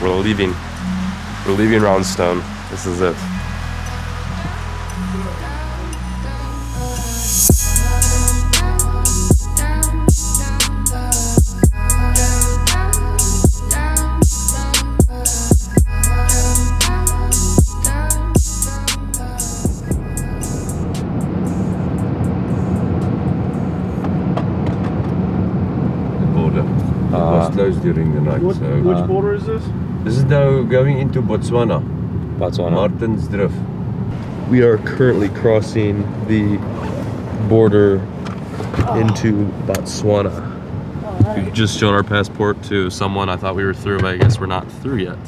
We're leaving Roundstone. This is it. Closed during the night. Which border is this? This is now going into Botswana. Martins Drift. We are currently crossing the border into Botswana. We've just shown our passport to someone. I thought we were through, but I guess we're not through yet.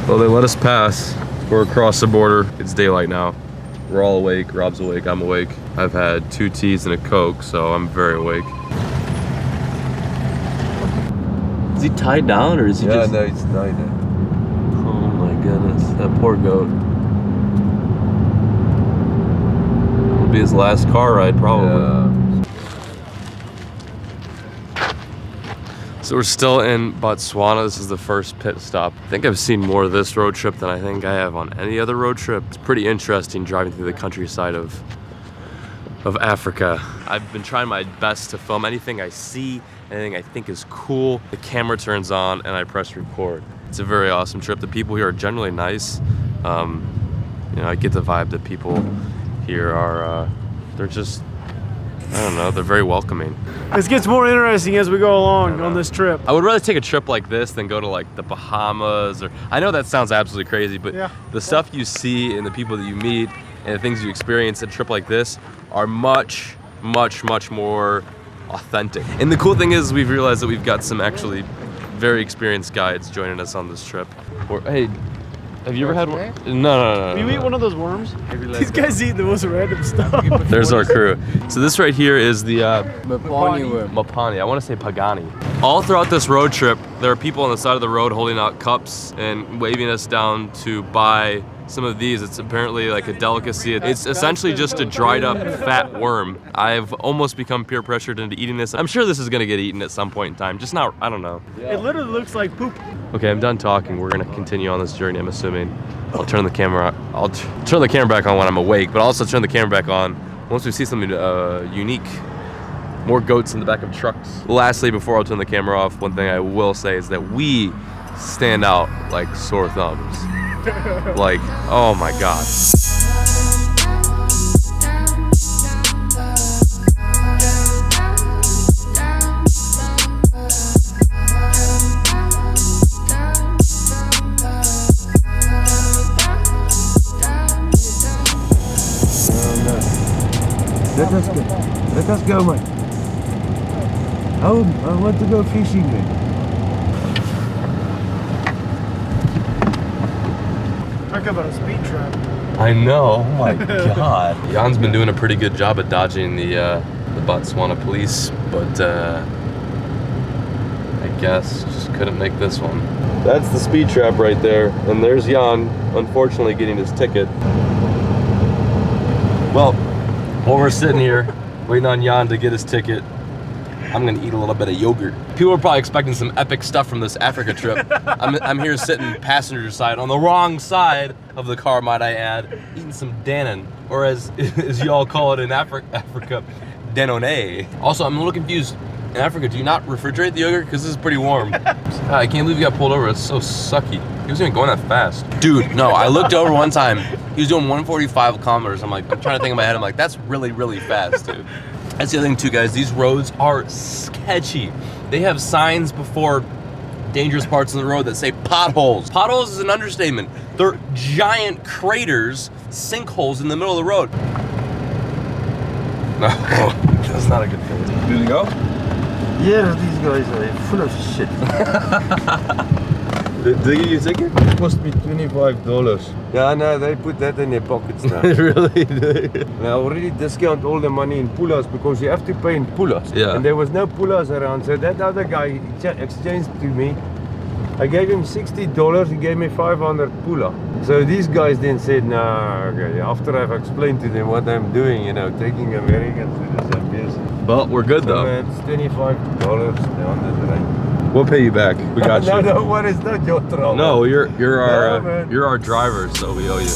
Well, they let us pass. We're across the border. It's daylight now. We're all awake. Rob's awake. I'm awake. I've had 2 teas and a Coke, so I'm very awake. Is he tied down, or is he just... Yeah, no, he's tied down. Oh my goodness, that poor goat. It'll be his last car ride, probably. Yeah. So we're still in Botswana. This is the first pit stop. I think I've seen more of this road trip than I think I have on any other road trip. It's pretty interesting driving through the countryside of Africa. I've been trying my best to film anything I see, anything I think is cool. The camera turns on and I press record. It's a very awesome trip. The people here are generally nice. You know, I get the vibe that people here are, they're just, I don't know, they're very welcoming. This gets more interesting as we go along on this trip. I would rather take a trip like this than go to like the Bahamas, or I know that sounds absolutely crazy, but yeah, the stuff you see and the people that you meet and the things you experience at a trip like this are much more authentic. And the cool thing is we've realized that we've got some actually very experienced guides joining us on this trip. Hey, have you ever had one? No. You eat one of those worms? These guys eat the most random stuff. There's our crew. So this right here is the Mapani worm. Mapani. I want to say Pagani. All throughout this road trip, there are people on the side of the road holding out cups and waving us down to buy some of these. It's apparently like a delicacy. It's essentially just a dried up fat worm. I've almost become peer pressured into eating this. I'm sure this is gonna get eaten at some point in time. Just not, I don't know. It literally looks like poop. Okay, I'm done talking. We're gonna continue on this journey, I'm assuming. I'll turn the camera, turn the camera back on when I'm awake, but I'll also turn the camera back on once we see something unique. More goats in the back of trucks. Lastly, before I turn the camera off, one thing I will say is that we stand out like sore thumbs. Like, oh my God. Let us go, man. I want to go fishing, man. Talk about a speed trap. I know, oh my God. Jan's been doing a pretty good job at dodging the Botswana police, but I guess just couldn't make this one. That's the speed trap right there, and there's Jan, unfortunately getting his ticket. Well, while we're sitting here, waiting on Jan to get his ticket, I'm gonna eat a little bit of yogurt. People are probably expecting some epic stuff from this Africa trip. I'm here sitting passenger side, on the wrong side of the car, might I add, eating some Danone, or as y'all call it in Africa, Danone. Also, I'm a little confused. In Africa, do you not refrigerate the yogurt? Because this is pretty warm. I can't believe you got pulled over. It's so sucky. He wasn't even going that fast. Dude, no, I looked over one time. He was doing 145 kilometers. I'm like, I'm trying to think in my head. I'm like, that's really fast, dude. That's the other thing too, guys. These roads are sketchy. They have signs before dangerous parts of the road that say potholes. Potholes is an understatement. They're giant craters, sinkholes in the middle of the road. No, that's not a good thing. Did you go? Yeah, these guys are full of shit. Did they give you a ticket? It cost me $25. Yeah, no, they put that in their pockets now. Really? They already discount all the money in pulas because you have to pay in pulas. Yeah. And there was no pulas around, so that other guy exchanged to me. I gave him $60, he gave me 500 pula. So these guys then said, no, okay, after I've explained to them what I'm doing, you know, taking Americans to the same beers. But we're good though. Man, it's $25 the underdrain. We'll pay you back. We got No, you. no, what is that your trouble? No, you're man. our driver, so we owe you.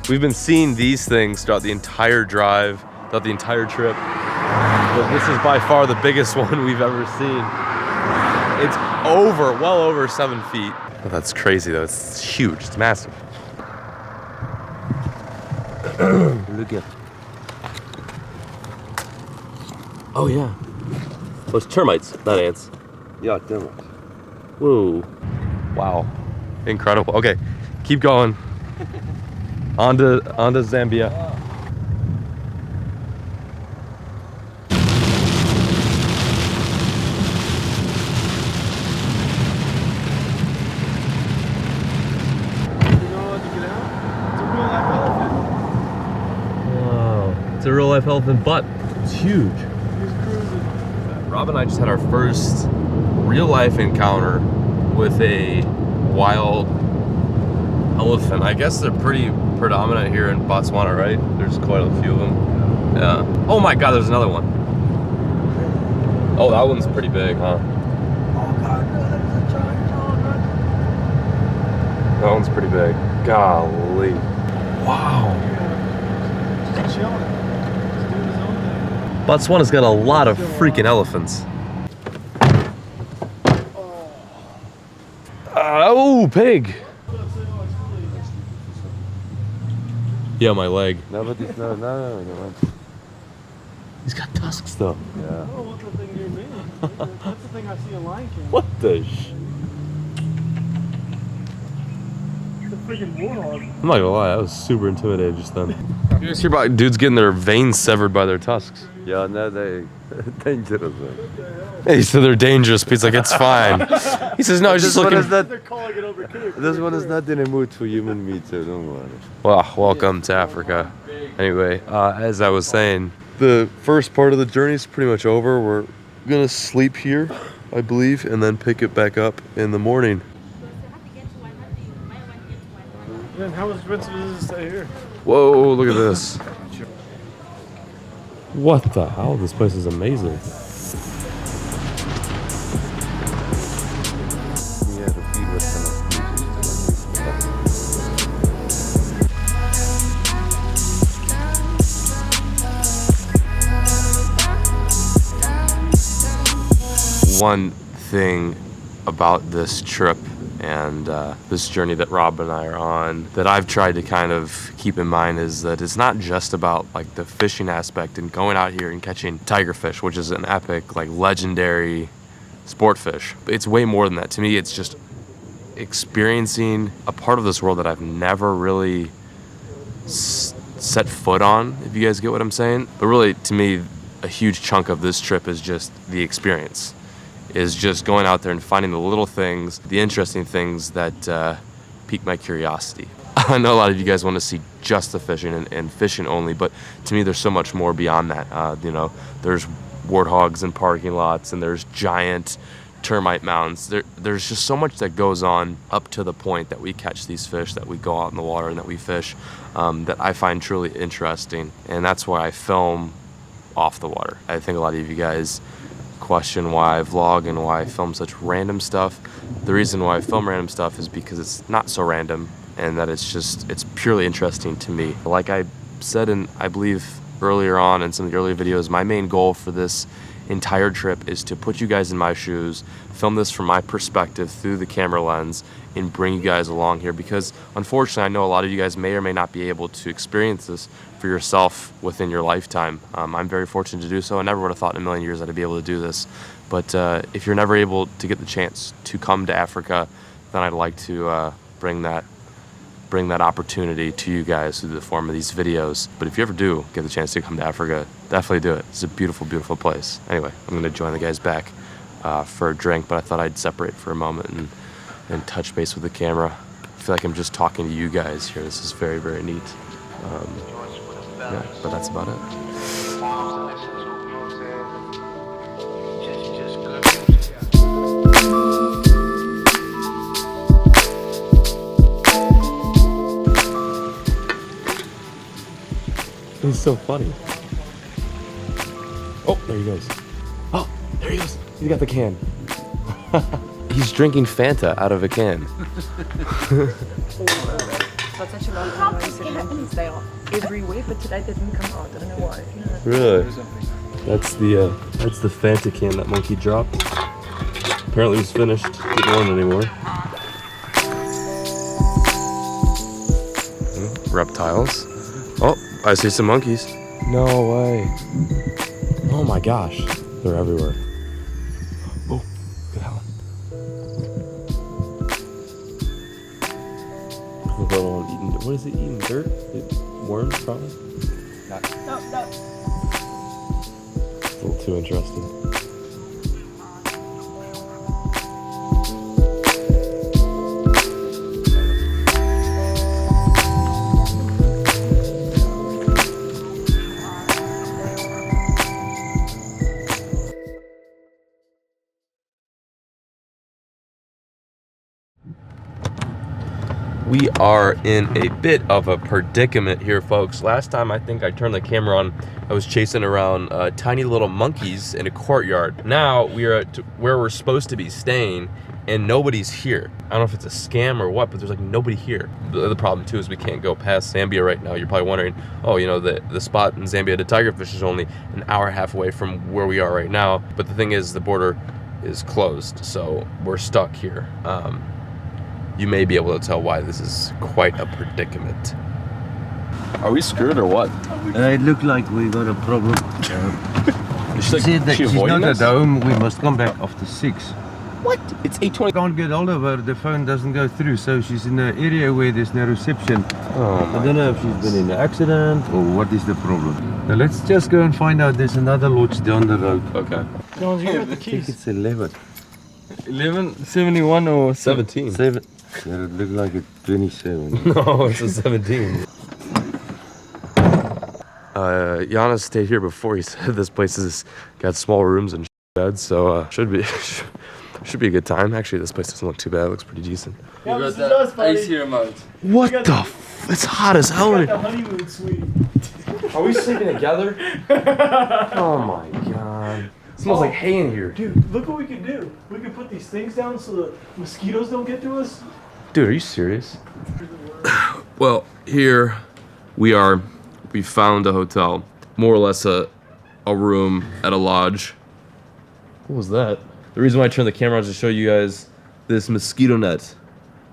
We've been seeing these things throughout the entire drive, throughout the entire trip. But this is by far the biggest one we've ever seen. It's well over 7 feet. Oh, that's crazy though, it's huge, it's massive. Look at. Oh yeah. Those termites, not ants. Yeah, damn it. Whoa. Wow. Incredible. Okay, keep going. On to Zambia. Wow. It's a real life elephant, but it's huge. Rob and I just had our first real life encounter with a wild elephant. I guess they're pretty predominant here in Botswana, right? There's quite a few of them. Yeah. Oh my God, there's another one. Oh, that one's pretty big, huh? Oh God, no, that is a giant elephant. That one's pretty big. Golly. Wow. Just chilling. Just doing his own thing. Botswana's got a lot of freaking elephants. Oh, pig. Yeah, my leg. No, but it's no. He's got tusks though. Yeah. Oh, what's the thing near me? That's the thing I see in Lion King. What the sh? It's a freaking warthog. I'm not gonna lie, that was super intimidating just then. You guys hear about dudes getting their veins severed by their tusks? Yeah, no, they're dangerous. Hey, he said they're dangerous, but he's like, it's fine. He says, no, he's just looking. They're calling it over here. This one is not in a mood for human meat, so don't worry. Well, welcome to Africa. Anyway, as I was saying, the first part of the journey is pretty much over. We're gonna sleep here, I believe, and then pick it back up in the morning. Then how expensive is it to stay here? Whoa, look at this. What the hell? This place is amazing. Yeah, the feed was kind of One thing about this trip and this journey that Rob and I are on that I've tried to kind of keep in mind is that it's not just about like the fishing aspect and going out here and catching tigerfish, which is an epic, like legendary sport fish. It's way more than that. To me, it's just experiencing a part of this world that I've never really set foot on, if you guys get what I'm saying. But really, to me, a huge chunk of this trip is just the experience. Is just going out there and finding the little things, the interesting things that pique my curiosity. I know a lot of you guys want to see just the fishing and fishing only, but to me there's so much more beyond that. You know, there's warthogs in parking lots, and there's giant termite mounds. There's just so much that goes on up to the point that we catch these fish, that we go out in the water and that we fish, that I find truly interesting. And that's why I film off the water. I think a lot of you guys question why I vlog and why I film such random stuff. The reason why I film random stuff is because it's not so random, and that it's purely interesting to me. Like I said in, I believe earlier on in some of the earlier videos, my main goal for this entire trip is to put you guys in my shoes, film this from my perspective through the camera lens, and bring you guys along here, because unfortunately I know a lot of you guys may or may not be able to experience this for yourself within your lifetime. I'm very fortunate to do so. I never would have thought in a million years I'd be able to do this. But if you're never able to get the chance to come to Africa, then I'd like to bring that opportunity to you guys through the form of these videos. But if you ever do get the chance to come to Africa, definitely do it. It's a beautiful, beautiful place. Anyway, I'm gonna join the guys back for a drink, but I thought I'd separate for a moment and touch base with the camera. I feel like I'm just talking to you guys here. This is very, very neat. Yeah, but that's about it. He's so funny. Oh, there he goes. Oh, there he goes. He's got the can. He's drinking Fanta out of a can. That's actually not nice. It happens there every week, but today they didn't come out. I don't know why. Really? That's the Fanta can that monkey dropped. Apparently it was finished. Didn't want it anymore. Reptiles. Oh, I see some monkeys. No way. Oh my gosh. They're everywhere. Oh, look at that one. The little one eating, what is it eating? Dirt? Worms, probably? No. It's a little too interesting. We are in a bit of a predicament here, folks. Last time I think I turned the camera on, I was chasing around tiny little monkeys in a courtyard. Now we are at where we're supposed to be staying and nobody's here. I don't know if it's a scam or what, but there's like nobody here. The problem too is we can't go past Zambia right now. You're probably wondering, oh, you know, the spot in Zambia to tigerfish is only an hour and a half away from where we are right now. But the thing is, the border is closed, so we're stuck here. You may be able to tell why this is quite a predicament. Are we screwed or what? It looked like we got a problem. She's like, said that she she's avoiding not us? at home. We must come back after 6. What? It's 8:20. Can't get hold of her. The phone doesn't go through. So she's in an area where there's no reception. Oh my. I don't know if she's been in an accident or what is the problem. Now let's just go and find out. There's another lodge down the road. Okay. Jones, you got the I think keys. it's 11. 1171 or 17. 7. That would look like a 27. No, it's a 17. Giannis stayed here before. He said this place has got small rooms and beds, so should be a good time. Actually, this place doesn't look too bad. It looks pretty decent. Yeah, this is us, buddy. AC remote. What got the? It's hot as hell. We got the honeymoon suite. Are we sleeping together? Oh my god. It smells like hay in here. Dude, look what we can do. We can put these things down so the mosquitoes don't get to us. Dude, are you serious? Well, here we are. We found a hotel. More or less a room at a lodge. What was that? The reason why I turned the camera on is to show you guys this mosquito net.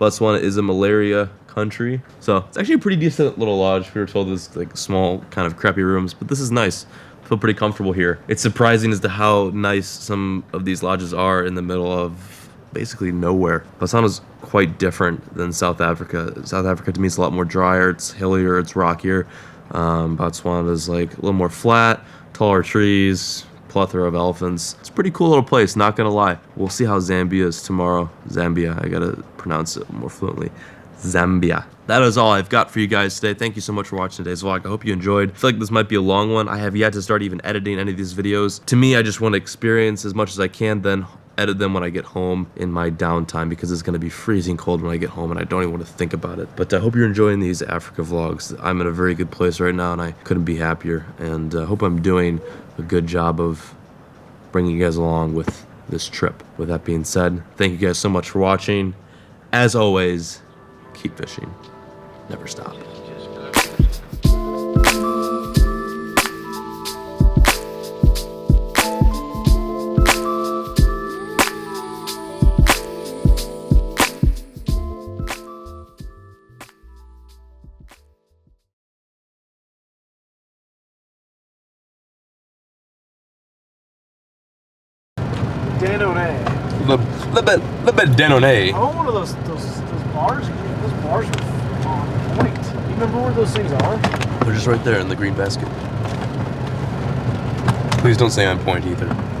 Botswana is a malaria country. So it's actually a pretty decent little lodge. We were told this like small kind of crappy rooms, but this is nice. I feel pretty comfortable here. It's surprising as to how nice some of these lodges are in the middle of basically nowhere. Botswana's quite different than South Africa. South Africa to me is a lot more drier, it's hillier, it's rockier. Botswana is like a little more flat, taller trees, plethora of elephants. It's a pretty cool little place, not gonna lie. We'll see how Zambia is tomorrow. Zambia, I gotta pronounce it more fluently. Zambia. That is all I've got for you guys today. Thank you so much for watching today's vlog. I hope you enjoyed. I feel like this might be a long one. I have yet to start even editing any of these videos. To me, I just want to experience as much as I can, then edit them when I get home in my downtime, because it's going to be freezing cold when I get home and I don't even want to think about it. But I hope you're enjoying these Africa vlogs. I'm in a very good place right now and I couldn't be happier, and I hope I'm doing a good job of bringing you guys along with this trip. With that being said, thank you guys so much for watching. As always, keep fishing. Never stop. Danone. Le bit Danone. I want one of those bars. Those bars are on point. You remember where those things are? They're just right there in the green basket. Please don't say on point either.